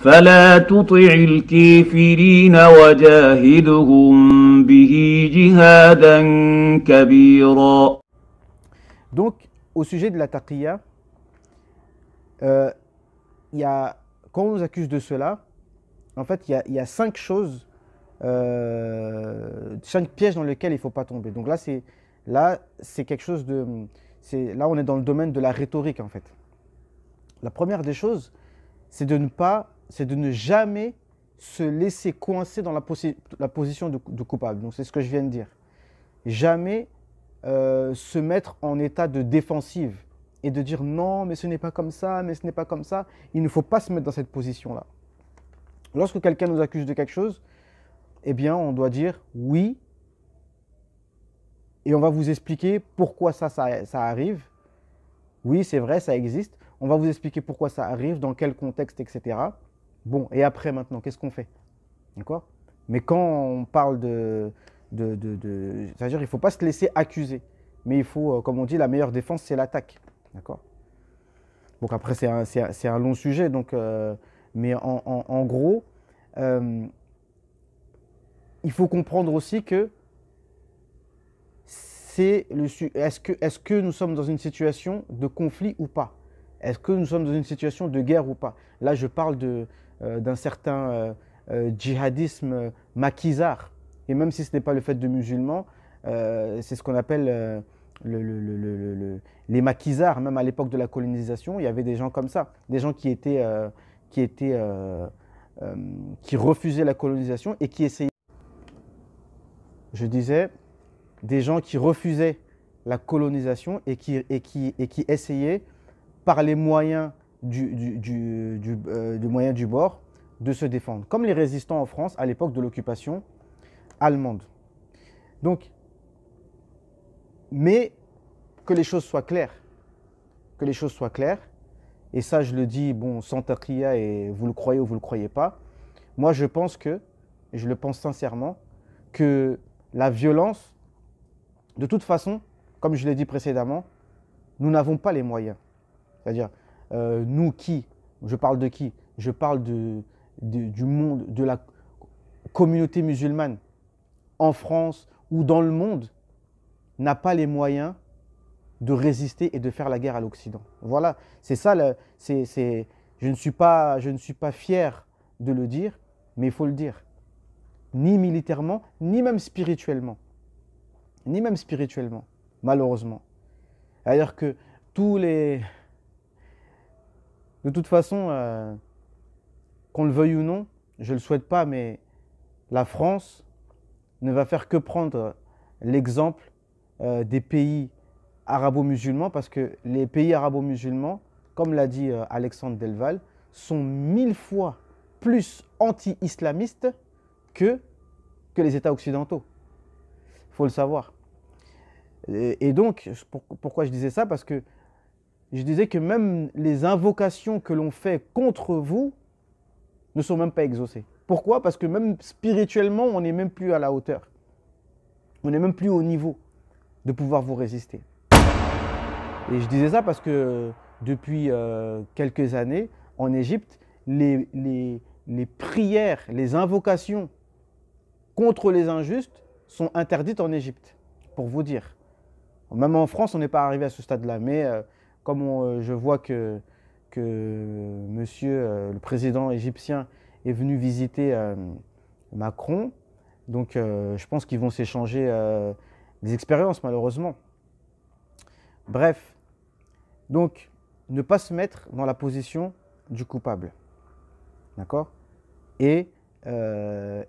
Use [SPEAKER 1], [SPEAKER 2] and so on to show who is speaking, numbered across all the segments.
[SPEAKER 1] فلا تطع الكافرين وجاهدهم به جهادا كبيرا.
[SPEAKER 2] Donc, au sujet de la taqiyya, euh, quand on nous accuse de cela, en fait, il y a 5 choses, 5 pièges dans lesquels il ne faut pas tomber. Donc là, c'est quelque chose de... Là, on est dans le domaine de la rhétorique, en fait. La première des choses, c'est de ne jamais se laisser coincer dans la position de coupable. Donc, c'est ce que je viens de dire. Jamais se mettre en état de défensive et de dire non, mais ce n'est pas comme ça, mais ce n'est pas comme ça. Il ne faut pas se mettre dans cette position-là. Lorsque quelqu'un nous accuse de quelque chose, eh bien, on doit dire oui, et on va vous expliquer pourquoi ça arrive. Oui, c'est vrai, ça existe. On va vous expliquer pourquoi ça arrive, dans quel contexte, etc. Bon, et après, maintenant, qu'est-ce qu'on fait? D'accord? Mais quand on parle c'est-à-dire, il ne faut pas se laisser accuser. Mais il faut, comme on dit, la meilleure défense, c'est l'attaque. D'accord? Donc après, c'est un long sujet. Donc, mais en gros, il faut comprendre aussi que est-ce que nous sommes dans une situation de conflit ou pas? Est-ce que nous sommes dans une situation de guerre ou pas? Là, je parle d'un certain djihadisme maquisard. Et même si ce n'est pas le fait de musulmans, c'est ce qu'on appelle les maquisards. Même à l'époque de la colonisation, il y avait des gens comme ça. Des gens qui refusaient la colonisation et qui essayaient. Je disais, des gens qui refusaient la colonisation et qui essayaient, par les moyens moyens du bord, de se défendre. Comme les résistants en France à l'époque de l'occupation allemande. Donc, mais que les choses soient claires. Que les choses soient claires. Et ça, je le dis, bon, sans taqiyya, et vous le croyez ou vous ne le croyez pas. Moi, je pense que, et je le pense sincèrement, que la violence, de toute façon, comme je l'ai dit précédemment, nous n'avons pas les moyens. C'est-à-dire, nous qui, je parle de qui? Je parle du monde, de la communauté musulmane en France ou dans le monde, n'a pas les moyens de résister et de faire la guerre à l'Occident. Voilà, c'est ça. Je ne suis pas fier de le dire, mais il faut le dire. Ni militairement, ni même spirituellement. Ni même spirituellement, malheureusement. C'est-à-dire que de toute façon, qu'on le veuille ou non, je ne le souhaite pas, mais la France ne va faire que prendre l'exemple des pays arabo-musulmans, parce que les pays arabo-musulmans, comme l'a dit Alexandre Delval, sont 1000 fois plus anti-islamistes que les États occidentaux. Il faut le savoir. Et donc, pourquoi je disais ça? Parce que je disais que même les invocations que l'on fait contre vous ne sont même pas exaucées. Pourquoi? Parce que même spirituellement, on n'est même plus à la hauteur. On n'est même plus au niveau de pouvoir vous résister. Et je disais ça parce que depuis quelques années, en Égypte, les prières, les invocations contre les injustes sont interdites en Égypte, pour vous dire. Même en France, on n'est pas arrivé à ce stade-là. Mais comme je vois que monsieur, le président égyptien, est venu visiter Macron, donc je pense qu'ils vont s'échanger des expériences, malheureusement. Bref, donc ne pas se mettre dans la position du coupable. D'accord? Et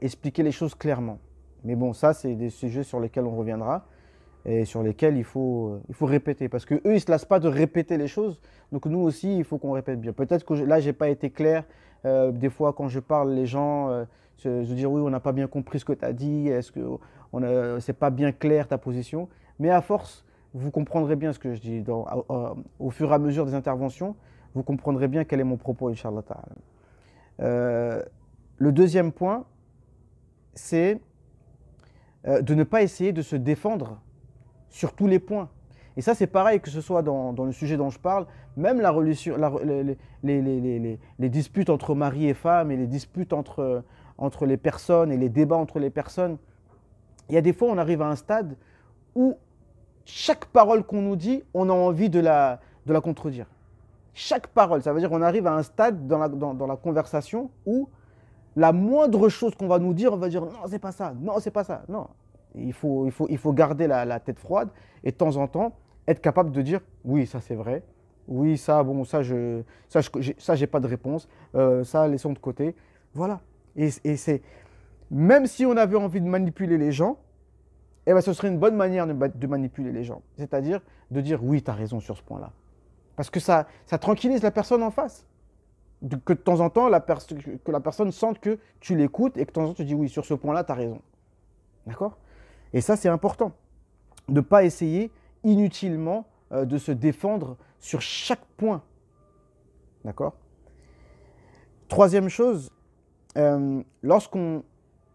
[SPEAKER 2] expliquer les choses clairement. Mais bon, ça, c'est des sujets sur lesquels on reviendra et sur lesquels il faut répéter. Parce qu'eux, ils ne se lassent pas de répéter les choses. Donc nous aussi, il faut qu'on répète bien. Peut-être que là, je n'ai pas été clair. Des fois, quand je parle, les gens se disent oui, on n'a pas bien compris ce que tu as dit. Est-ce que c'est pas bien clair ta position? Mais à force, vous comprendrez bien ce que je dis. Au fur et à mesure des interventions, vous comprendrez bien quel est mon propos, Inch'Allah ta'ala. Le deuxième point, c'est de ne pas essayer de se défendre sur tous les points. Et ça, c'est pareil, que ce soit dans le sujet dont je parle, même la religion, les disputes entre mari et femme et les disputes entre les personnes et les débats entre les personnes. Il y a des fois, on arrive à un stade où chaque parole qu'on nous dit, on a envie de la contredire. Chaque parole, ça veut dire qu'on arrive à un stade dans la conversation où la moindre chose qu'on va nous dire, on va dire non, c'est pas ça, non, c'est pas ça. Non, il faut garder la tête froide et de temps en temps être capable de dire oui, ça c'est vrai, oui, ça, bon, ça, j'ai pas de réponse, ça, laissons de côté. Voilà. Et c'est, même si on avait envie de manipuler les gens, eh ben, ce serait une bonne manière de manipuler les gens. C'est-à-dire de dire oui, tu as raison sur ce point-là. Parce que ça tranquillise la personne en face. Que de temps en temps, que la personne sente que tu l'écoutes et que de temps en temps, tu dis oui, sur ce point-là, tu as raison. D'accord? Et ça, c'est important. De ne pas essayer inutilement de se défendre sur chaque point. D'accord? Troisième chose, lorsqu'on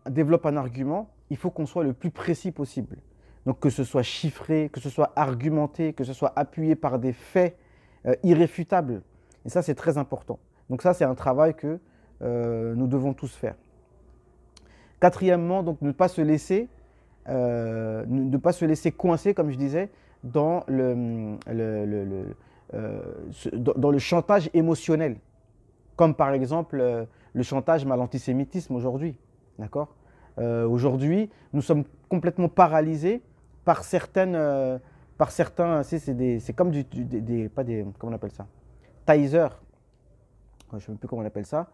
[SPEAKER 2] développe un argument, il faut qu'on soit le plus précis possible. Donc que ce soit chiffré, que ce soit argumenté, que ce soit appuyé par des faits irréfutables. Et ça, c'est très important. Donc ça, c'est un travail que nous devons tous faire. Quatrièmement, donc ne pas se laisser coincer, comme je disais, dans le chantage émotionnel. Comme par exemple le chantage à l'antisémitisme aujourd'hui. D'accord ? Aujourd'hui, nous sommes complètement paralysés par certains, c'est comme comment on appelle ça? Tasers. Je ne sais même plus comment on appelle ça.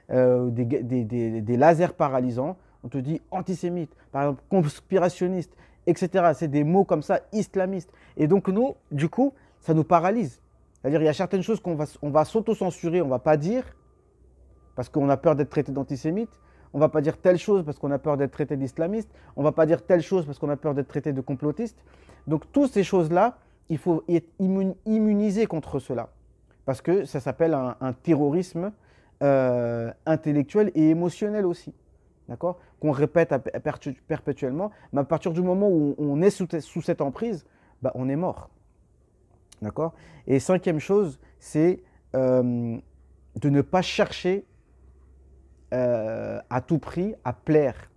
[SPEAKER 2] Des lasers paralysants. On te dit antisémite, par exemple conspirationniste, etc. C'est des mots comme ça, islamistes. Et donc nous, du coup, ça nous paralyse. C'est-à-dire il y a certaines choses qu'on va s'auto-censurer, on ne va pas dire, parce qu'on a peur d'être traité d'antisémite. On ne va pas dire telle chose parce qu'on a peur d'être traité d'islamiste. On ne va pas dire telle chose parce qu'on a peur d'être traité de complotiste. Donc toutes ces choses-là, il faut être immunisé contre cela. Parce que ça s'appelle un terrorisme intellectuel et émotionnel aussi. D'accord ? Qu'on répète perpétuellement. Mais à partir du moment où on est sous cette emprise, bah, on est mort. D'accord ? Et cinquième chose, c'est de ne pas chercher à tout prix à plaire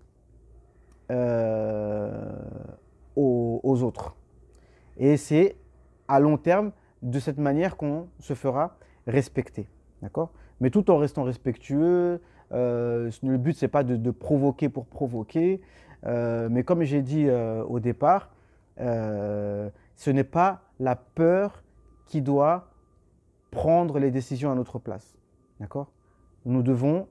[SPEAKER 2] aux autres. Et c'est à long terme de cette manière qu'on se fera respecter. D'accord ? Mais tout en restant respectueux. Le but, ce n'est pas de provoquer pour provoquer. Mais comme j'ai dit au départ, ce n'est pas la peur qui doit prendre les décisions à notre place. D'accord ? Nous devons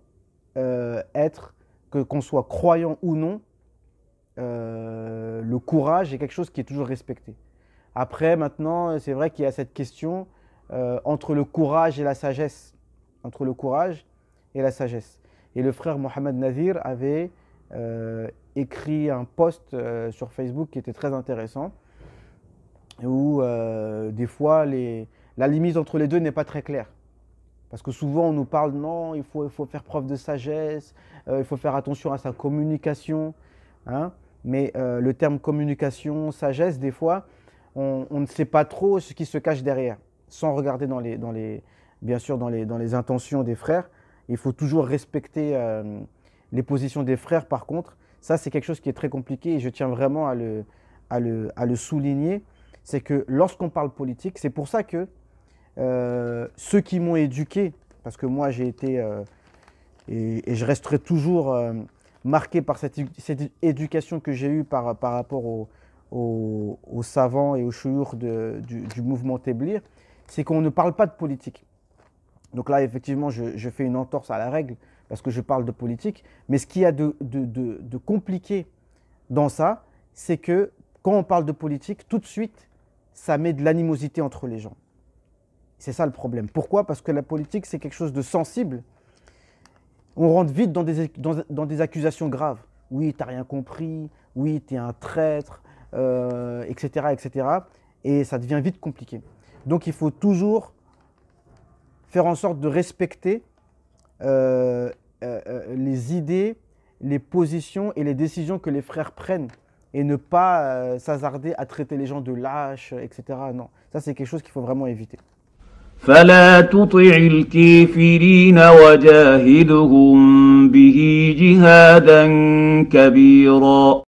[SPEAKER 2] qu'on soit croyant ou non, le courage est quelque chose qui est toujours respecté. Après, maintenant, c'est vrai qu'il y a cette question entre le courage et la sagesse. Entre le courage et la sagesse. Et le frère Mohamed Nazir avait écrit un post sur Facebook qui était très intéressant, où des fois, la limite entre les deux n'est pas très claire. Parce que souvent, on nous parle, non, il faut faire preuve de sagesse, il faut faire attention à sa communication. Hein, mais le terme communication, sagesse, des fois, on ne sait pas trop ce qui se cache derrière. Sans regarder bien sûr dans les intentions des frères. Il faut toujours respecter les positions des frères, par contre. Ça, c'est quelque chose qui est très compliqué et je tiens vraiment à le souligner. C'est que lorsqu'on parle politique, c'est pour ça que ceux qui m'ont éduqué, parce que moi j'ai été, et je resterai toujours marqué par cette éducation que j'ai eue par rapport aux savants et aux chouyours du mouvement Téblir, c'est qu'on ne parle pas de politique. Donc là, effectivement, je fais une entorse à la règle parce que je parle de politique. Mais ce qu'il y a de compliqué dans ça, c'est que quand on parle de politique, tout de suite, ça met de l'animosité entre les gens. C'est ça le problème. Pourquoi ? Parce que la politique, c'est quelque chose de sensible. On rentre vite dans des accusations graves. Oui, tu n'as rien compris. Oui, tu es un traître, etc., etc. Et ça devient vite compliqué. Donc, il faut toujours faire en sorte de respecter les idées, les positions et les décisions que les frères prennent et ne pas s'hasarder à traiter les gens de lâches, etc. Non, ça c'est quelque chose qu'il faut vraiment éviter.
[SPEAKER 1] فلا تطع الكافرين وجاهدهم به جهادا كبيرا